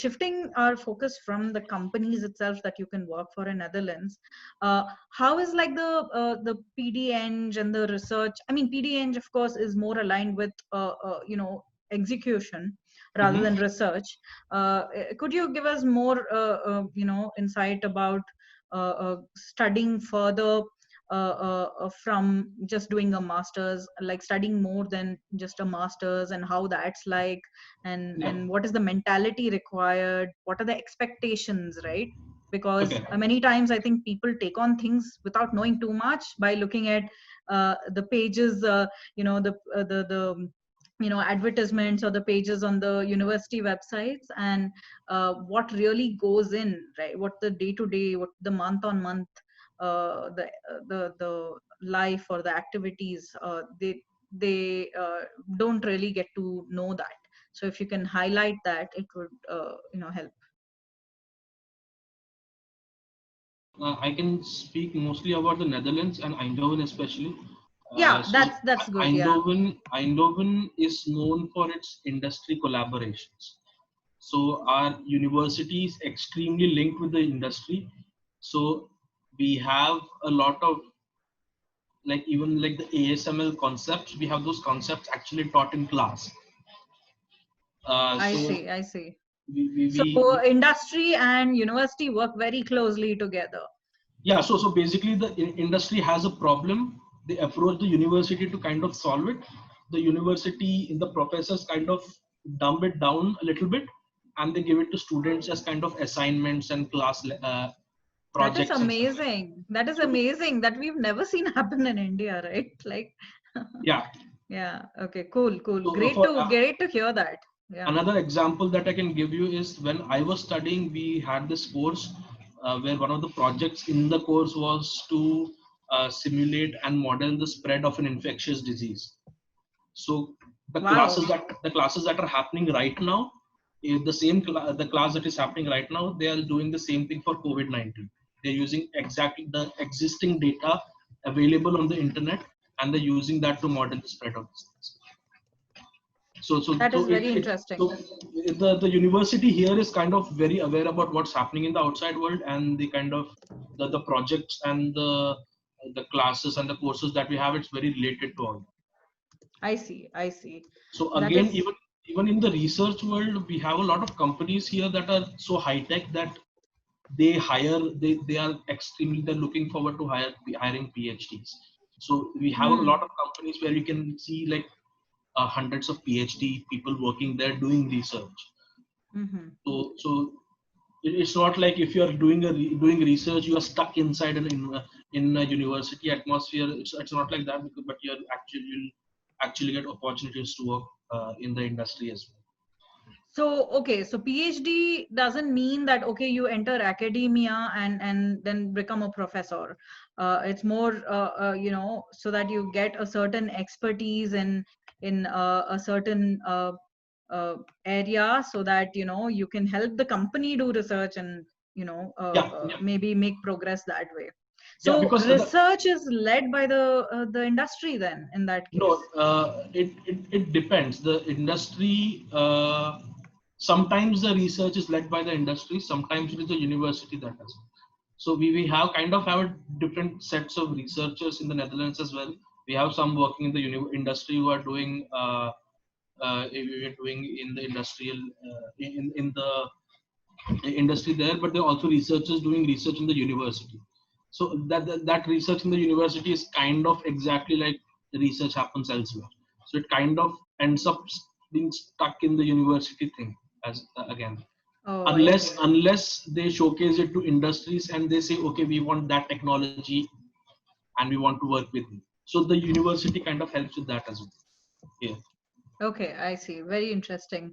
shifting our focus from the companies itself that you can work for in Netherlands, how is like the PD Eng and the research? I mean, PD Eng, of course, is more aligned with execution rather Mhm. than research. Could you give us more insight about studying further from just doing a master's, like studying more than just a master's, and how that's like, Yeah. and what is the mentality required, what are the expectations, right? Because Okay. many times I think people take on things without knowing too much by looking at the pages, the advertisements or the pages on the university websites, and what really goes in, right? What the day to day, what the month on month, the life or the activities, they don't really get to know that. So if you can highlight that, it would help. I can speak mostly about the Netherlands and Eindhoven especially. Yeah, So that's good. Yeah, Eindhoven is known for its industry collaborations. So our university is extremely linked with the industry. So we have a lot of, like, even like the ASML concepts, we have those concepts actually taught in class. I So see, I see. we, we, So we industry and university work very closely together. yeah, so basically the industry has a problem, they approach the university to kind of solve it. The university, the professors kind of dumb it down a little bit, and they give it to students as kind of assignments and class That is projects and stuff like that. amazing. That is So amazing. That we've never seen happen in India, right? Like, yeah, yeah. Okay. Cool. Cool. so Great for to hear that. Yeah. another example that I can give you is when I was studying, we had this course where one of the projects in the course was to simulate and model the spread of an infectious disease. So Wow. the classes that are happening right now, the class that is happening right now, they are doing the same thing for COVID-19. They're using exactly the existing data available on the internet, and they're using that to model the spread of disease. So so That so is it, very it so interesting. the university here is kind of very aware about what's happening in the outside world, and the kind of the projects and the classes and the courses that we have, it's very related to all. I see. I see. So That again, is. even in the research world, we have a lot of companies here that are so high tech that they are extremely, they're looking forward to hiring PhDs. So we have a Hmm. lot of companies where you can see like hundreds of PhD people working there doing research. Mm-hmm. So it's not like if you are doing research, you are stuck inside in a university atmosphere. It's not like that, but you'll actually get opportunities to work in the industry as well. So, okay, so PhD doesn't mean that, okay, you enter academia and then become a professor. It's more, so that you get a certain expertise in a certain area, so that, you can help the company do research and, Yeah, yeah, maybe make progress that way. yeah. So Because research is led by the industry then, in that no, case. it depends. The industry, sometimes the research is led by the industry, sometimes it is the university that does it. So we have kind of have a different sets of researchers in the Netherlands as well. We have some working in the industry who are doing we are doing in the industrial in the industry there, but there are also researchers doing research in the university. So that research in the university is kind of exactly like the research happens elsewhere. So it kind of ends up being stuck in the university thing as again, Oh, I unless see. unless they showcase it to industries and they say, okay, we want that technology and we want to work with you. So the university kind of helps with that as well. Yeah. Okay, I see. Very interesting.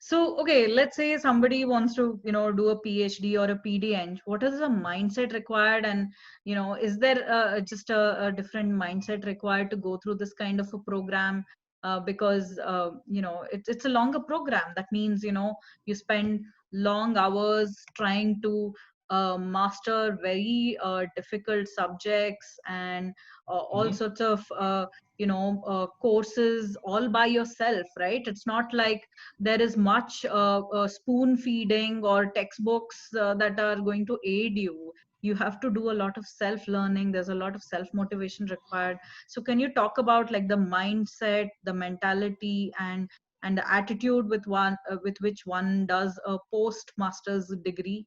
So, okay, let's say somebody wants to, do a PhD or a PDN. What is the mindset required? And, is there just a different mindset required to go through this kind of a program? Because, it's a longer program. That means, you spend long hours trying to master very difficult subjects and all Mhm. sorts of courses all by yourself, right? It's not like there is much spoon feeding or textbooks that are going to aid you. You have to do a lot of self learning. There's a lot of self motivation required. So can you talk about like the mindset, the mentality, and the attitude with which one does a post master's degree?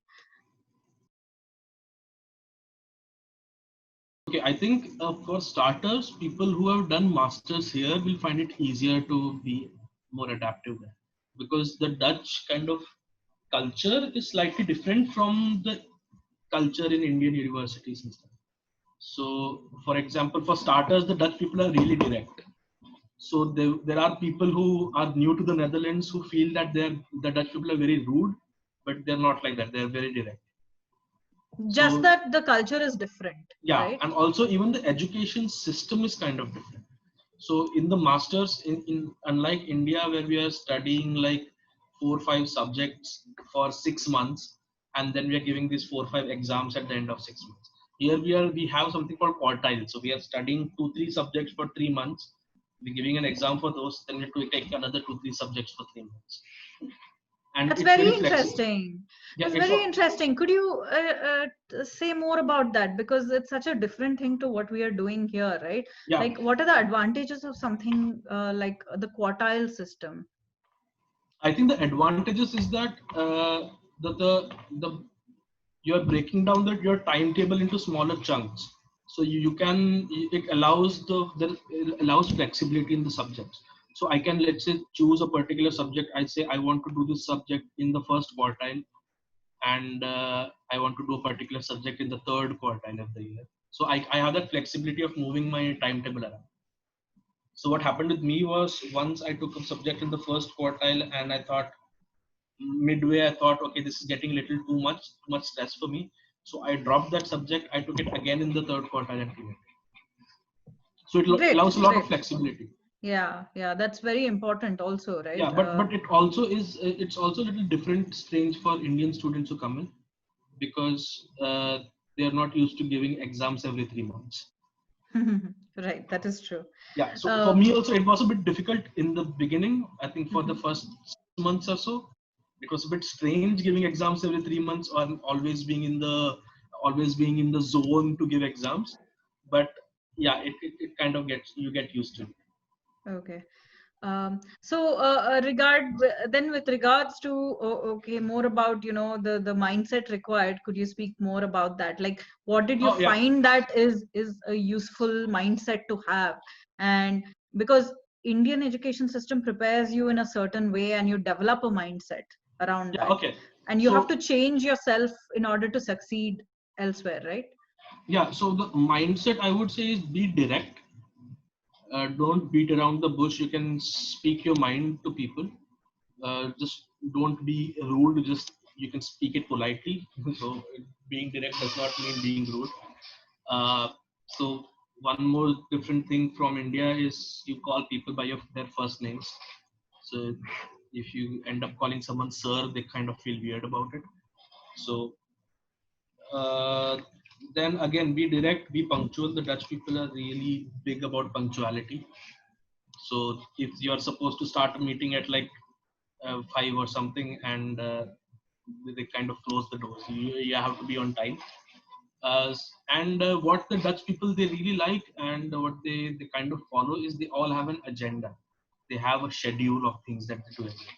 Okay, I think for starters, people who have done masters here will find it easier to be more adaptive there, because the Dutch kind of culture is slightly different from the culture in Indian universities and stuff. So, for example, for starters, the Dutch people are really direct. So there are people who are new to the Netherlands who feel that the Dutch people are very rude, but they're not like that. They're very direct. Just So that the culture is different, yeah, right? and also even the education system is kind of different. So in the masters, in unlike India where we are studying like 4 or 5 subjects for 6 months, and then we are giving these 4 or 5 exams at the end of 6 months. Here we have something called quartile. So we are studying 2 3 subjects for 3 months. We're giving an exam for those, then we have to take another 2 3 subjects for 3 months, and That's it's very very flexible. interesting. Yeah, That's it's very all, interesting. Could you say more about that? Because it's such a different thing to what we are doing here, right? yeah. Like, what are the advantages of something like the quartile system? I think the advantages is that the you are breaking down your timetable into smaller chunks, so you can, it allows it allows flexibility in the subjects. So I can, let's say, choose a particular subject. I say I want to do this subject in the first quartile, and I want to do a particular subject in the third quartile of the year. So I have that flexibility of moving my timetable around. So what happened with me was, once I took a subject in the first quartile, and I thought, midway I thought, okay, this is getting a little too much stress for me. So I dropped that subject. I took it again in the third quartile and cleared it. So it Great, allows a lot of great. flexibility. Yeah, yeah, that's very important also, right? Yeah, but it also is, it's also a little different, strange for Indian students who come in, because they are not used to giving exams every 3 months. Right, that is true. Yeah, so for me Um, also it was a bit difficult in the beginning. I think for the mhm. first 6 months or so, it was a bit strange giving exams every 3 months, or always being in the zone to give exams. But yeah, it kind of gets, you get used to it. Okay. So then with regards to okay, more about the mindset required. Could you speak more about that? Like, what did you Oh yeah, find that is a useful mindset to have? And because Indian education system prepares you in a certain way, and you develop a mindset around yeah, that, okay. and you have So to change yourself in order to succeed elsewhere, right? yeah, so the mindset I would say is be direct. Don't beat around the bush. You can speak your mind to people. Just don't be rude. Just, you can speak it politely. So being direct does not mean being rude. So one more different thing from India is you call people by their first names. So if you end up calling someone sir, they kind of feel weird about it. So uh, then again, be direct, be punctual. The Dutch people are really big about punctuality. So if you're supposed to start a meeting at like 5 or something, and they kind of close the doors, you have to be on time. And what the Dutch people they really like, and what they kind of follow, is they all have an agenda. They have a schedule of things that they do every day.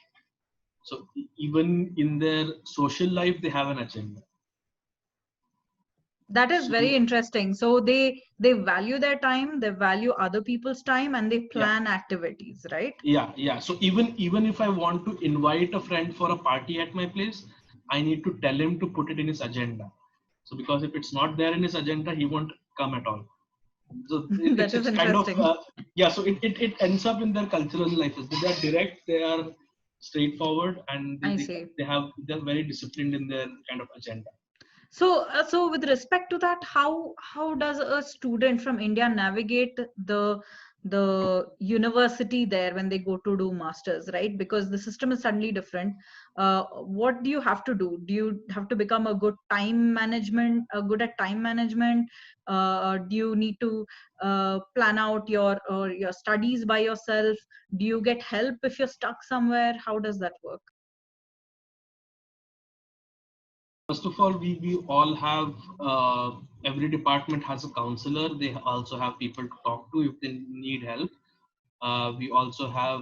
So even in their social life, they have an agenda. That is very So interesting. So they value their time, they value other people's time, and they yeah, plan activities, right? yeah. So even if I want to invite a friend for a party at my place, I need to tell him to put it in his agenda. So because if it's not there in his agenda, he won't come at all. So That is it's kind of interesting. yeah. So it ends up in their cultural life. They are direct, they are straightforward, and I see. they're very disciplined in their kind of agenda. So with respect to that, how does a student from India navigate the the university there when they go to do masters, right? Because the system is suddenly different. What do you have to do? Do you have to become a good time management, good at time management? Do you need to plan out your studies by yourself? Do you get help if you're stuck somewhere? How does that work? First of all, we all have, every department has a counselor. They also have people to talk to if they need help. We also have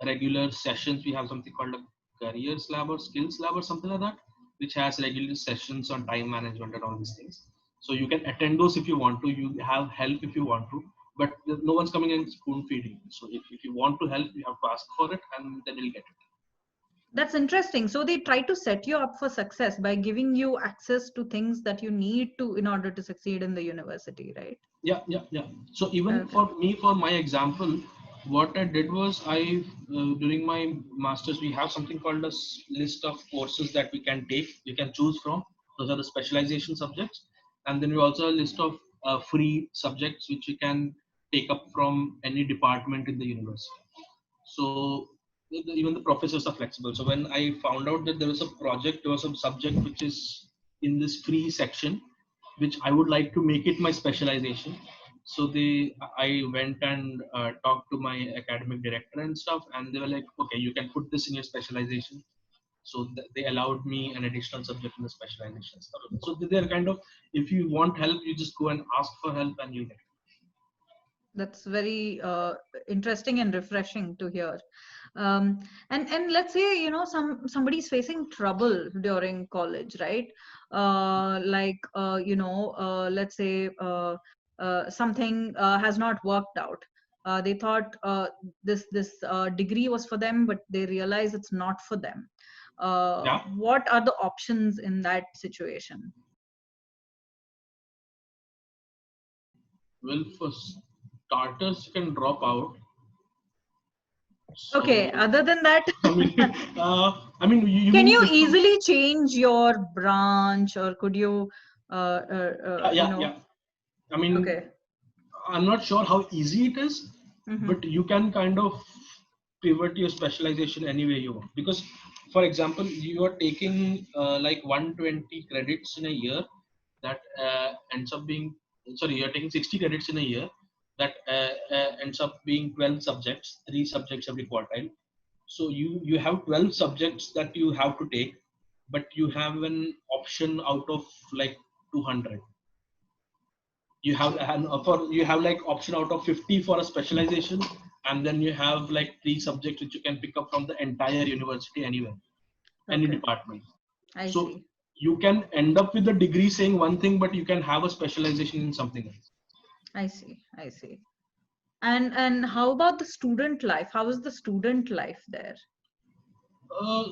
regular sessions. We have something called a careers lab or skills lab or something like that, which has regular sessions on time management and all these things. So you can attend those if you want to. You have help if you want to, but no one's coming and spoon feeding. So if you want to help, you have to ask for it, and then you'll get it. That's interesting. So they try to set you up for success by giving you access to things that you need to in order to succeed in the university, right? Yeah. So even Okay. for me, for my example, what I did was during my masters, we have something called a list of courses that we can take, we can choose from. Those are the specialization subjects. And then we also have a list of free subjects which you can take up from any department in the university. So even the professors are flexible. So when I found out that there was a project, there was a subject which is in this free section, which I would like to make it my specialization. So I went and talked to my academic director and stuff, and they were like, okay, you can put this in your specialization. So they allowed me an additional subject in the specialization stuff. So they're kind of, if you want help, you just go and ask for help and you'll get it. That's very interesting and refreshing to hear. um, and let's say, you know, somebody's facing trouble during college, right? Like let's say something has not worked out. They thought this degree was for them, but they realize it's not for them. Yeah. What are the options in that situation? Well, for starters, you can drop out. Okay, So other than that, I mean, you can mean you if easily change your branch, or could you, you know? yeah. I mean, Okay. I'm not sure how easy it is, Mm-hmm. but you can kind of pivot your specialization any way you want. Because, for example, you are taking like 120 credits in a year, that ends up being, sorry, you're taking 60 credits in a year, that ends up being 12 subjects, 3 subjects every quartile. So you have 12 subjects that you have to take, but you have an option out of like 200. You have you have like option out of 50 for a specialization, and then you have like 3 subjects which you can pick up from the entire university anywhere, any Okay, department. I So see. you can end up with a degree saying one thing, but you can have a specialization in something else. I see. I see. And how about the student life? How is the student life there?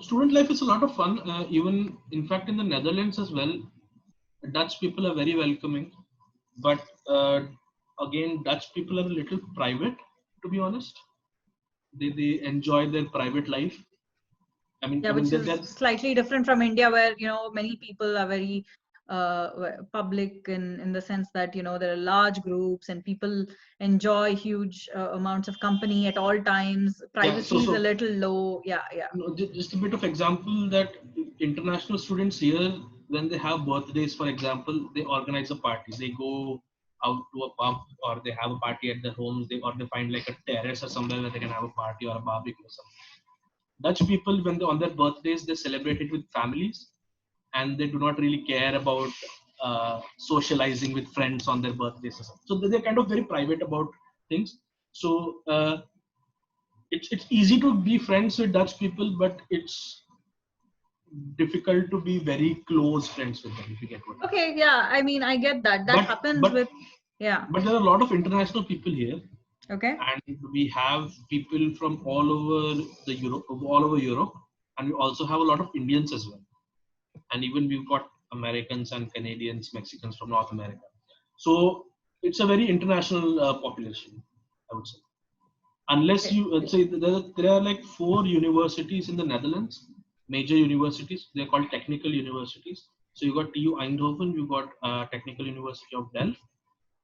Student life is a lot of fun, even in fact in the Netherlands as well. Dutch people are very welcoming, but again, Dutch people are a little private, to be honest. They enjoy their private life. Yeah, I mean, which is they're slightly different from India, where, you know, many people are very public in the sense that, you know, there are large groups and people enjoy huge amounts of company at all times. yeah. Privacy is a little low. Yeah, yeah. Just a bit of example that international students here, when they have birthdays, for example, they organize a party. They go out to a pub, or they have a party at their homes. Or they find like a terrace or somewhere where they can have a party or a barbecue or something. Dutch people, when they on their birthdays, they celebrate it with families, and they do not really care about socializing with friends on their birthdays or something. So they're kind of very private about things. So it's easy to be friends with Dutch people, but it's difficult to be very close friends with them, if you get what I mean. Okay, yeah. I mean, I get that. That But happens but with, yeah. but there are a lot of international people here, Okay. and we have people from all over Europe, and we also have a lot of Indians as well, and even we've got Americans and Canadians, Mexicans from North America. So it's a very international population, I would say. Unless Okay. you say there are like 4 universities in the Netherlands, major universities. They're called technical universities. So you got TU Eindhoven, you got Technical University of Delft,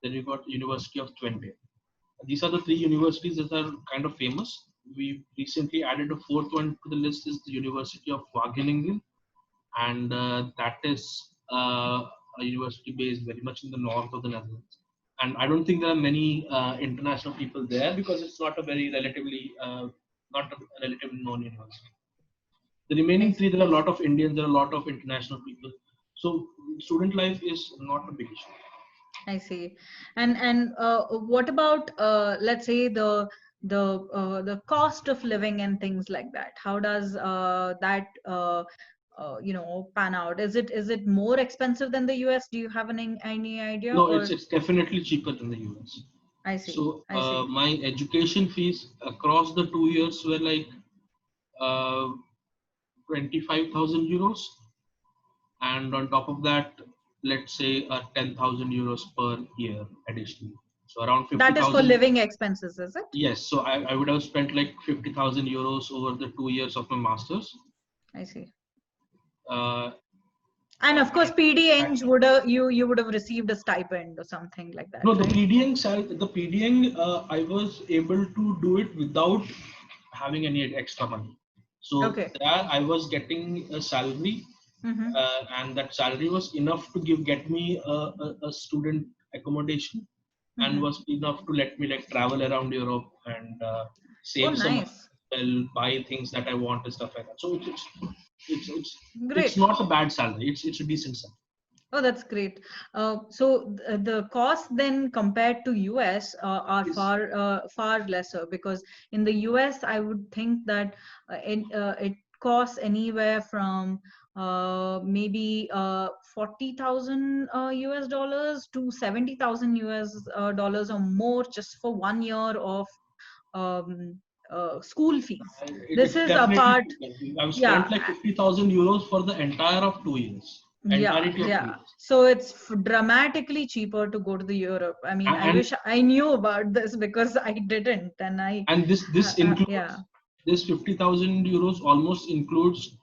then you got University of Twente. These are the three universities that are kind of famous. We recently added a fourth one to the list, is the University of Wageningen, and that is a university based very much in the north of the Netherlands. And I don't think there are many international people there because it's not a very not a relatively known university. The I remaining three, see. there are a lot of Indians, there are a lot of international people. So student life is not a big issue. I see. And what about let's say the cost of living and things like that? How does that pan out? Is it more expensive than the US? Do you have any idea? No, Or it's definitely cheaper than the US. I see. So I see. my education fees across the 2 years were like uh, 25,000 euros, and on top of that, let's say 10,000 euros per year additionally. So around That is for 50,000. living expenses, is it? Yes, so I would have spent like 50,000 euros over the 2 years of my masters. I see. Uh, And of course, and, PDN you would have received a stipend or something like that, no, the right? PDing, I was able to do it without having any extra money. So Okay. there I was getting a salary, Mm-hmm. and that salary was enough to get me a student accommodation, and Mm-hmm. was enough to let me like travel around Europe and Oh, save some money, nice. well, buy things that I want and stuff like that. So it's Great. not a bad salary. It's a decent salary. Oh, that's great. So the costs then compared to US are Is far lesser, because in the US I would think that it costs anywhere from maybe 40,000 US dollars to 70,000 US dollars or more just for 1 year of um, school fees. This it's is definitely apart. cheaper. I've Yeah. spent like 50,000 euros for the entire of 2 years, Yeah, entirety of two yeah. years, So it's dramatically cheaper to go to the Europe. I mean, I and wish I knew about this because I didn't, and and this yeah. includes this 50,000 euros almost includes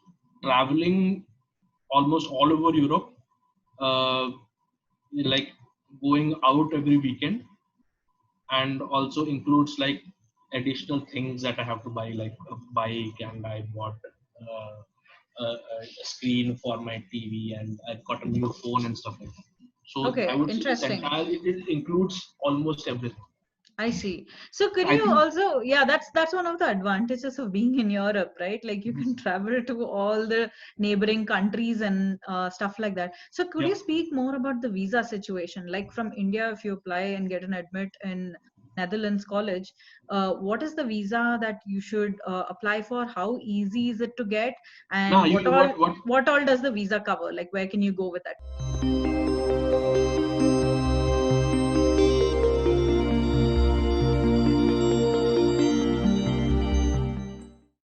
traveling almost all over Europe, uh, like going out every weekend, and also includes like additional things that I have to buy, like a bike, and I bought a screen for my TV, and I got a new phone and stuff like that. So I Okay, would say this interesting. entire it includes almost everything. I see. So could I you think also, yeah, that's one of the advantages of being in Europe, right? Like you can travel to all the neighboring countries and stuff like that. So could yeah. you speak more about the visa situation? Like from India, if you apply and get an admit in Netherlands college, what is the visa that you should apply for? How easy is it to get? Now And you what what all does the visa cover? Like where can you go with that?